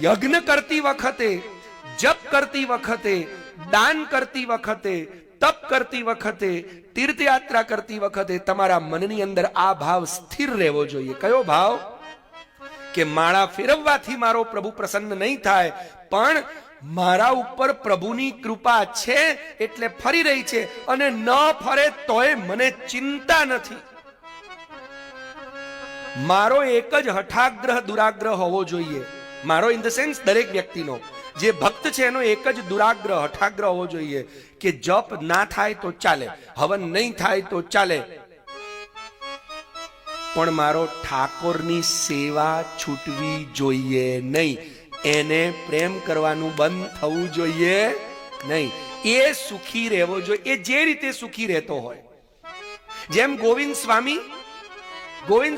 યજ્ઞ કરતી વખતે, જપ કરતી વખતે, દાન કરતી વખતે, તપ કરતી વખતે, તીર્થયાત્રા કરતી વખતે તમારા મનની અંદર આ ભાવ સ્થિર રહેવો જોઈએ. કયો ભાવ? કે માળા ફેરવવાથી મારો પ્રભુ પ્રસન્ન નહીં થાય, પણ મારા ઉપર પ્રભુની કૃપા છે એટલે ફરી રહી છે, અને ન ફરે તોય મને ચિંતા નથી. મારો એક જ હઠાગ્રહ દુરાગ્રહ હોવો જોઈએ. મારો ઇન ધ સેન્સ દરેક વ્યક્તિનો, જે ભક્ત છે એનો એક જ દુરાગ્રહ હઠાગ્રહ હોવો જોઈએ કે જપ ના થાય તો ચાલે, હવન નહીં થાય તો ચાલે, પણ મારો ઠાકોરની સેવા છૂટવી જોઈએ નહીં. એને પ્રેમ કરવાનું બંધ થવું જોઈએ નહીં. એ સુખી રહેવો જોઈએ, એ જે રીતે સુખી રહેતો હોય. જેમ ગોવિંદ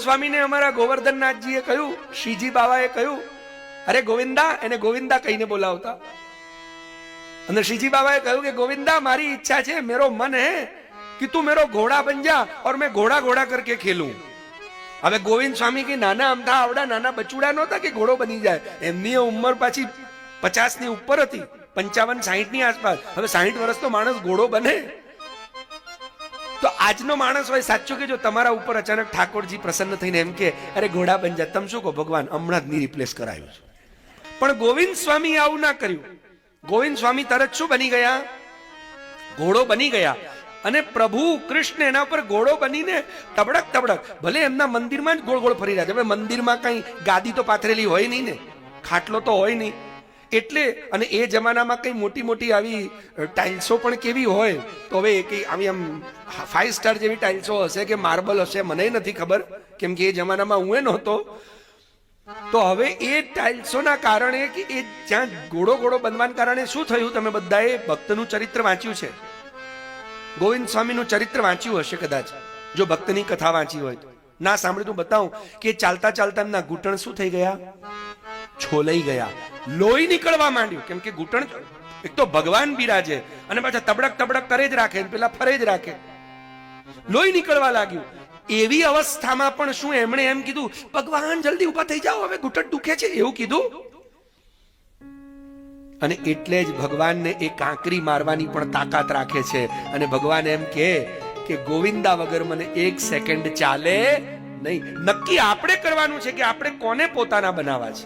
સ્વામીને અમારા ગોવર્ધનનાથજીએ કહ્યું, શ્રીજી બાવાએ કહ્યું, અરે ગોવિંદા, એને ગોવિંદા કહીને બોલાવતા. અને શ્રીજી બાબાએ કહ્યું કે ગોવિંદા, મારી ઈચ્છા છે, મેરો મન હે कि तू मेरो घोड़ा बन जा और मैं घोड़ा घोड़ा करके खेलूं. હવે ગોવિંદ સ્વામી કે નાના અમથા આવડા નાના બચુડા નહોતા કે ઘોડો બની જાય. એમની ઉંમર પાછી 50 ની ઉપર હતી, 55-60 ની આસપાસ. હવે 60 વર્ષનો માણસ ઘોડો બને? તો આજનો માણસ હોય, સાચું કે જો તમારા ઉપર અચાનક ઠાકોરજી પ્રસન્ન થઈને એમ કે અરે ઘોડા બન જા, તમે શું કહો? ભગવાન હમણાં જ ની રિપ્લેસ કરાવ્યું છે. પણ ગોવિંદ સ્વામી આવું ના કર્યું. ગોવિંદ સ્વામી તરત શું બની ગયા? ઘોડો બની ગયા. અને પ્રભુ કૃષ્ણ એના પર ઘોડો બનીને તબડક તબડક, ભલે એમના મંદિરમાં જ ગોળ ગોળ ફરી રહ્યા છે. હવે મંદિરમાં કઈ ગાદી તો પાથરેલી હોય નહીં ને, ખાટલો તો હોય નહીં. એટલે અને એ જમાનામાં કઈ મોટી મોટી આવી ટાઇલ્સો પણ કેવી હોય, તો હવે કઈ આવી આમ 5 સ્ટાર જેવી ટાઇલ્સો હશે કે માર્બલ હશે, મને નથી ખબર, કેમ કે એ જમાનામાં હું નહોતો. તો હવે એ ટાઇલ્સોના કારણે કે એ જ્યાં ઘોડો ઘોડો બનવાના કારણે શું થયું? તમે બધાએ ભક્તનું ચરિત્ર વાંચ્યું છે, ગોવિંદ સ્વામીનું ચરિત્ર વાંચ્યું હશે કદાચ, જો ભક્તની કથા વાંચી હોય તો. ના સાંભળ્યું તો બતાવું કે ચાલતા ચાલતા એમના ઘૂંટણ શું થઈ ગયા? છોલાઈ ગયા, લોહી નીકળવા માંડ્યું. કેમ કે ઘૂંટણ, એક તો ભગવાન બિરાજે અને પાછા તબડક તબડક કરે જ રાખે, પેલા ફરે જ રાખે, લોહી નીકળવા લાગ્યું. એવી અવસ્થામાં પણ શું એમણે એમ કીધું, ભગવાન જલ્દી ઉભા થઈ જાઓ, હવે ઘૂંટણ દુખે છે, એવું કીધું? અને એટલે જ ભગવાનને એ કાંકરી મારવાની પણ તાકાત રાખે છે. અને ભગવાન એમ કે ગોવિંદા વગર મને 1 સેકન્ડ ચાલે નહીં. નક્કી આપણે કરવાનું છે કે આપણે કોને પોતાના બનાવવા છે.